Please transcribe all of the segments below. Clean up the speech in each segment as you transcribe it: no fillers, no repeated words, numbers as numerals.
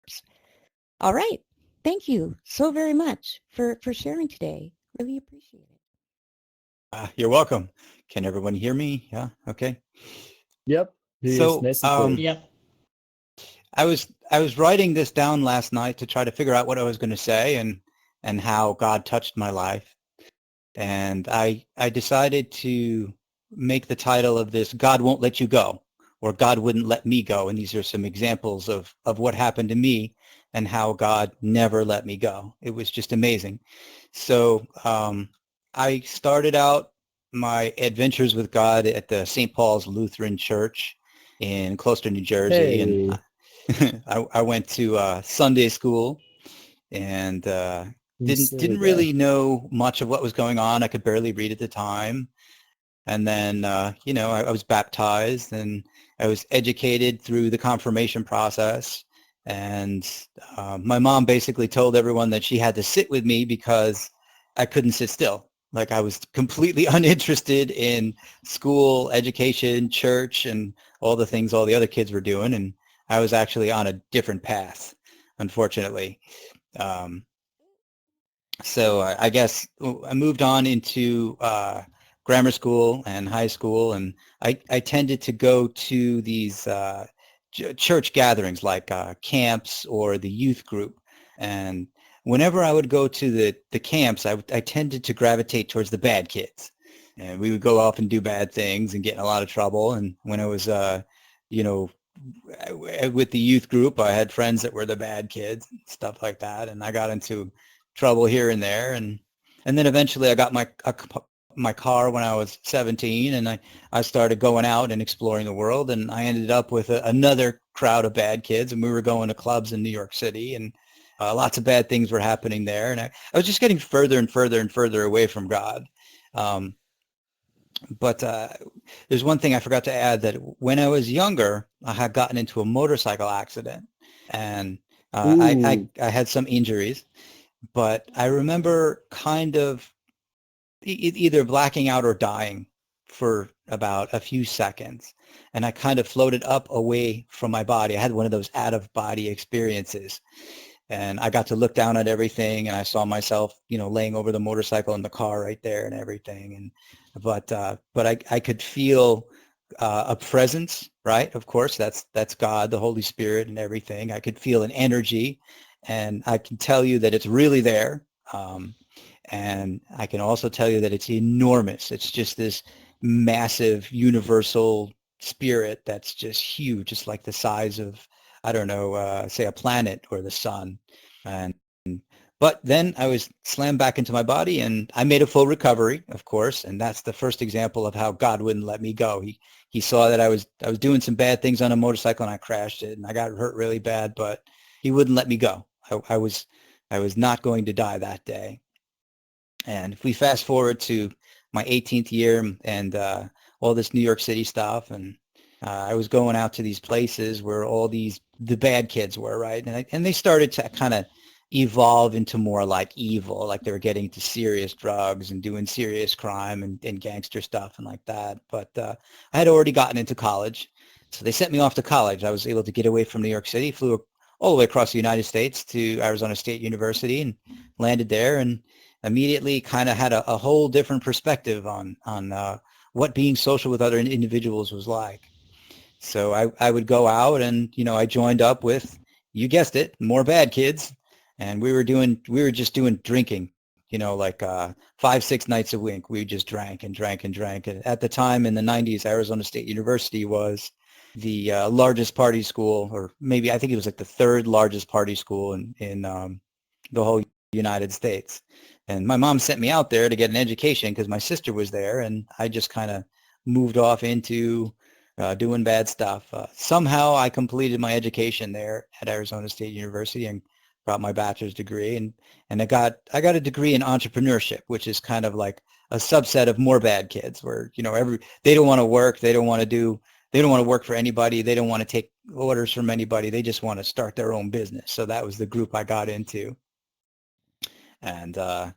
metaverse. All right. Thank you so very much for sharing today. Really appreciate it. You're welcome. Can everyone hear me? Yeah. Okay. Yep, he is So nice and clear. Yep. I was writing this down last night to try to figure out what I was going to say and how God touched my life. And I decided to make the title of this "God Won't Let You Go," or "God Wouldn't Let Me Go." And these are some examples of what happened to me and how God never let me go. It was just amazing. So I started out my adventures with God at the St. Paul's Lutheran Church in Closter, New Jersey, and Hey, I went to Sunday school and didn't consider that. really know much of what was going on. I could barely read at the time. And then, I was baptized and I was educated through the confirmation process. And my mom basically told everyone that she had to sit with me because I couldn't sit still. Like I was completely uninterested in school, education, church, and all the things all the other kids were doing. And I was actually on a different path, unfortunately. Um, so I guess I moved on into grammar school and high school, and I tended to go to these church gatherings like camps or the youth group. And whenever I would go to the camps, I tended to gravitate towards the bad kids. And we would go off and do bad things and get in a lot of trouble. And when I was, you know, with the youth group, I had friends that were the bad kids, stuff like that, and I got into trouble here and there, and then eventually I got my car when I was 17, and I started going out and exploring the world, and I ended up with another crowd of bad kids, and we were going to clubs in New York City, and lots of bad things were happening there, and I was just getting further and further and further away from God. Um, but there's one thing I forgot to add, that when I was younger, I had gotten into a motorcycle accident, and Ooh, I had some injuries, but I remember kind of either blacking out or dying for about a few seconds. And I kind of floated up away from my body. I had one of those out-of-body experiences. And I got to look down at everything, and I saw myself, laying over the motorcycle in the car right there and everything. And but I could feel a presence, right? Of course, that's God, the Holy Spirit, and everything. I could feel an energy, and I can tell you that it's really there. And I can also tell you that it's enormous. It's just this massive universal spirit that's just huge, just like the size of, I don't know, say a planet or the sun. And but then I was slammed back into my body, and I made a full recovery, of course. And that's the first example of how God wouldn't let me go. He saw that I was doing some bad things on a motorcycle, and I crashed it, and I got hurt really bad. But he wouldn't let me go. I was not going to die that day. And if we fast forward to my 18th year and all this New York City stuff, and I was going out to these places where all the bad kids were, right? And they started to kind of evolve into more like evil, like they were getting into serious drugs and doing serious crime and gangster stuff and like that. But I had already gotten into college. So they sent me off to college. I was able to get away from New York City, flew all the way across the United States to Arizona State University and landed there, and immediately kind of had a whole different perspective on what being social with other individuals was like. So I would go out, and I joined up with, you guessed it, more bad kids, and we were just doing drinking, like 5, 6 nights a week. We just drank and drank and drank. And at the time in the 90s, Arizona State University was the largest party school, or maybe I think it was like the third largest party school in the whole United States. And my mom sent me out there to get an education because my sister was there, and I just kind of moved off into doing bad stuff. Somehow I completed my education there at Arizona State University and got my bachelor's degree, and I got a degree in entrepreneurship, which is kind of like a subset of more bad kids, where they don't want to work, they don't want to work for anybody, they don't want to take orders from anybody, they just want to start their own business. So that was the group I got into. And I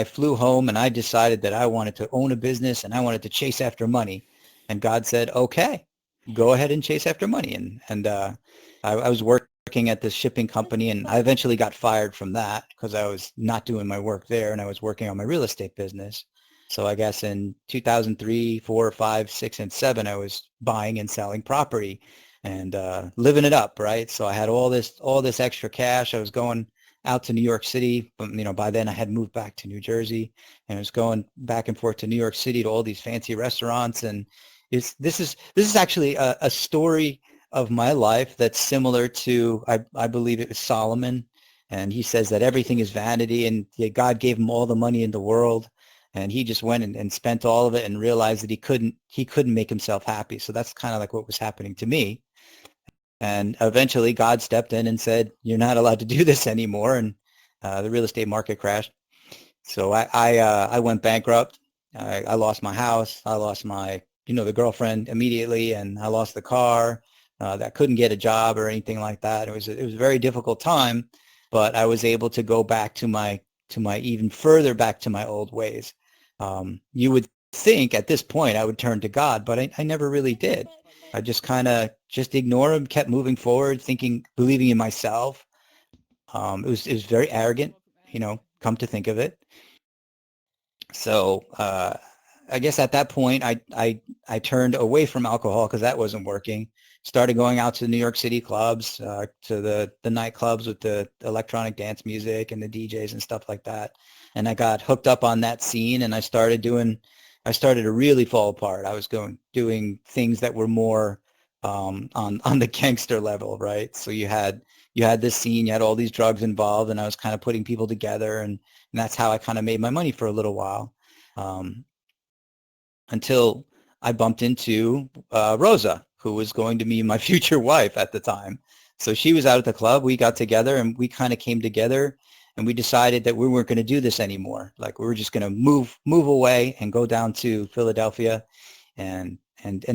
flew home, and I decided that I wanted to own a business, and I wanted to chase after money. And God said, okay, go ahead and chase after money. And I was working working at this shipping company, and I eventually got fired from that because I was not doing my work there, and I was working on my real estate business. So I guess in 2003, 4, 5, 6, and 7, I was buying and selling property and living it up, right? So I had all this extra cash. I was going out to New York City. By then I had moved back to New Jersey, and I was going back and forth to New York City to all these fancy restaurants. And this is actually a story of my life that's similar to, I believe it was Solomon, and he says that everything is vanity, and God gave him all the money in the world, and he just went and spent all of it and realized that he couldn't make himself happy. So that's kind of like what was happening to me. And eventually God stepped in and said, you're not allowed to do this anymore. And the real estate market crashed. So I went bankrupt. I lost my house. I lost the girlfriend immediately, and I lost the car. That couldn't get a job or anything like that. It was a very difficult time, but I was able to go back to my even further back to my old ways. You would think at this point I would turn to God, but I never really did. I just kind of just ignored him, kept moving forward, believing in myself. It was very arrogant, come to think of it. So I guess at that point, I turned away from alcohol because that wasn't working. Started going out to New York City clubs, to the nightclubs with the electronic dance music and the DJs and stuff like that. And I got hooked up on that scene, and I started to really fall apart. I was doing things that were more on the gangster level, right? So you had this scene, you had all these drugs involved, and I was kind of putting people together, and that's how I kind of made my money for a little while, until I bumped into Rosa, who was going to be my future wife at the time. So she was out at the club. We got together, and we kind of came together, and we decided that we weren't going to do this anymore. Like, we were just going to move away and go down to Philadelphia and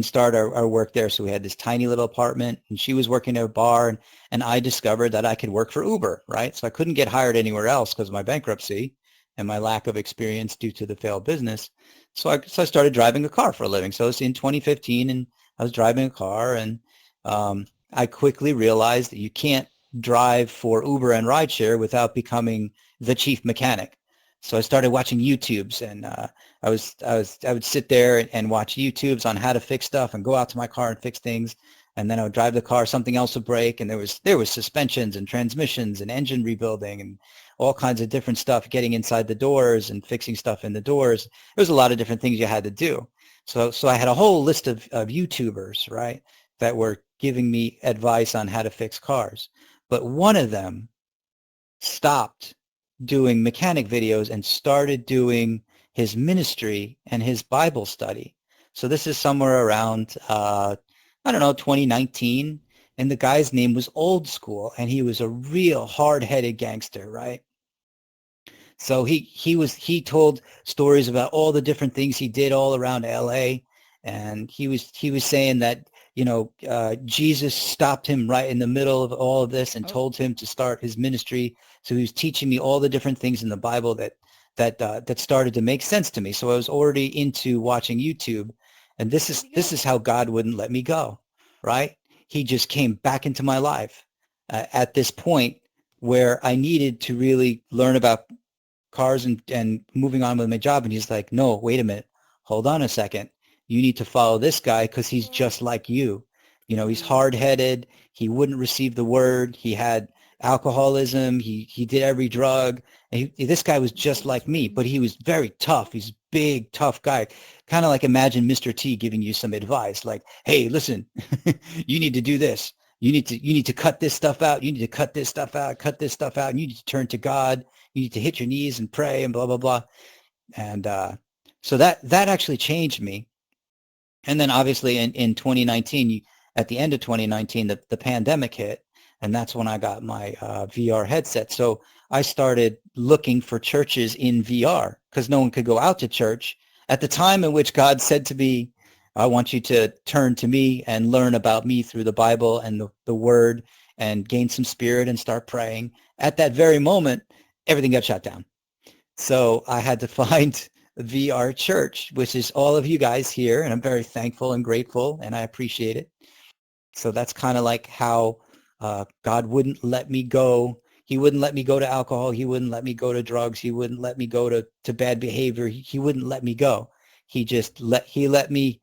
start our work there. So we had this tiny little apartment, and she was working at a bar, and I discovered that I could work for Uber, right? So I couldn't get hired anywhere else because of my bankruptcy and my lack of experience due to the failed business. So I started driving a car for a living. So it was in 2015, and I was driving a car, and I quickly realized that you can't drive for Uber and rideshare without becoming the chief mechanic. So I started watching YouTubes, and I would sit there and watch YouTubes on how to fix stuff, and go out to my car and fix things. And then I would drive the car, something else would break, and there was suspensions and transmissions and engine rebuilding and all kinds of different stuff, getting inside the doors and fixing stuff in the doors. There was a lot of different things you had to do. So I had a whole list of YouTubers, right, that were giving me advice on how to fix cars. But one of them stopped doing mechanic videos and started doing his ministry and his Bible study. So this is somewhere around, 2019. And the guy's name was Old School, and he was a real hard-headed gangster, right? So he told stories about all the different things he did all around LA, and he was saying that Jesus stopped him right in the middle of all of this and told him to start his ministry. So he was teaching me all the different things in the Bible that started to make sense to me. So I was already into watching YouTube, and this is how God wouldn't let me go, right? He just came back into my life at this point where I needed to really learn about cars and moving on with my job. And he's like, no, wait a minute. Hold on a second. You need to follow this guy because he's just like you. He's hard-headed. He wouldn't receive the word. He had alcoholism. He did every drug. And this guy was just like me, but he was very tough. He's a big, tough guy. Kind of like, imagine Mr. T giving you some advice like, hey, listen, you need to do this. You need to cut this stuff out. You need to cut this stuff out, cut this stuff out. And you need to turn to God. You need to hit your knees and pray and blah, blah, blah. And so that actually changed me. And then obviously in 2019, at the end of 2019, the pandemic hit. And that's when I got my VR headset. So I started looking for churches in VR because no one could go out to church at the time in which God said to me, I want you to turn to me and learn about me through the Bible and the Word and gain some spirit and start praying. At that very moment, everything got shut down. So I had to find VR Church, which is all of you guys here, and I'm very thankful and grateful, and I appreciate it. So that's kind of like how God wouldn't let me go. He wouldn't let me go to alcohol. He wouldn't let me go to drugs. He wouldn't let me go to bad behavior. He wouldn't let me go. He let me,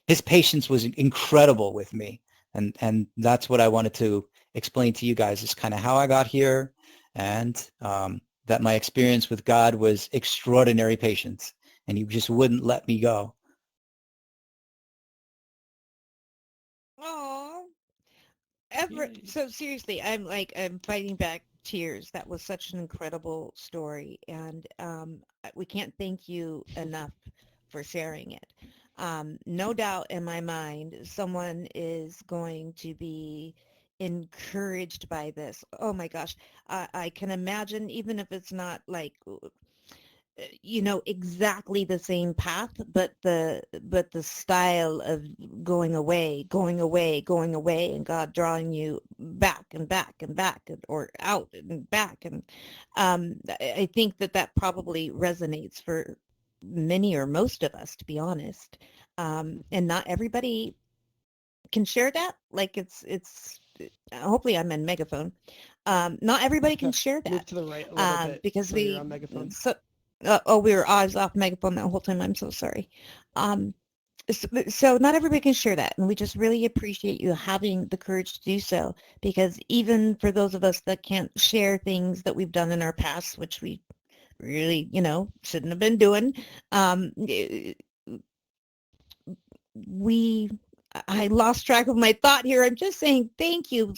his patience was incredible with me. And that's what I wanted to explain to you guys is kind of how I got here, and that my experience with God was extraordinary patience, and he just wouldn't let me go. Oh, so seriously, I'm fighting back tears. That was such an incredible story, and we can't thank you enough for sharing it. No doubt in my mind, someone is going to be encouraged by this. Oh my gosh, I can imagine, even if it's not like exactly the same path, but the style of going away, and God drawing you back and back and back, or out and back. And I think that probably resonates for many or most of us, to be honest. And not everybody can share that. Like it's hopefully I'm in megaphone. Not everybody can share Move that, to the right a little bit because so you're on megaphone. I was off megaphone that whole time. I'm so sorry. So not everybody can share that, and we just really appreciate you having the courage to do so, because even for those of us that can't share things that we've done in our past, which we really, shouldn't have been doing, we I lost track of my thought here. I'm just saying thank you.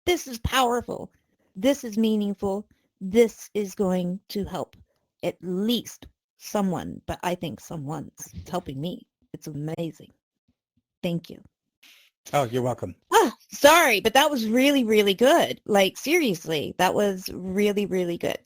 This is powerful. This is meaningful. This is going to help at least someone, but I think someone's. It's helping me. It's amazing. Thank you. Oh, you're welcome. Sorry, but that was really, really good. Like, seriously, that was really, really good.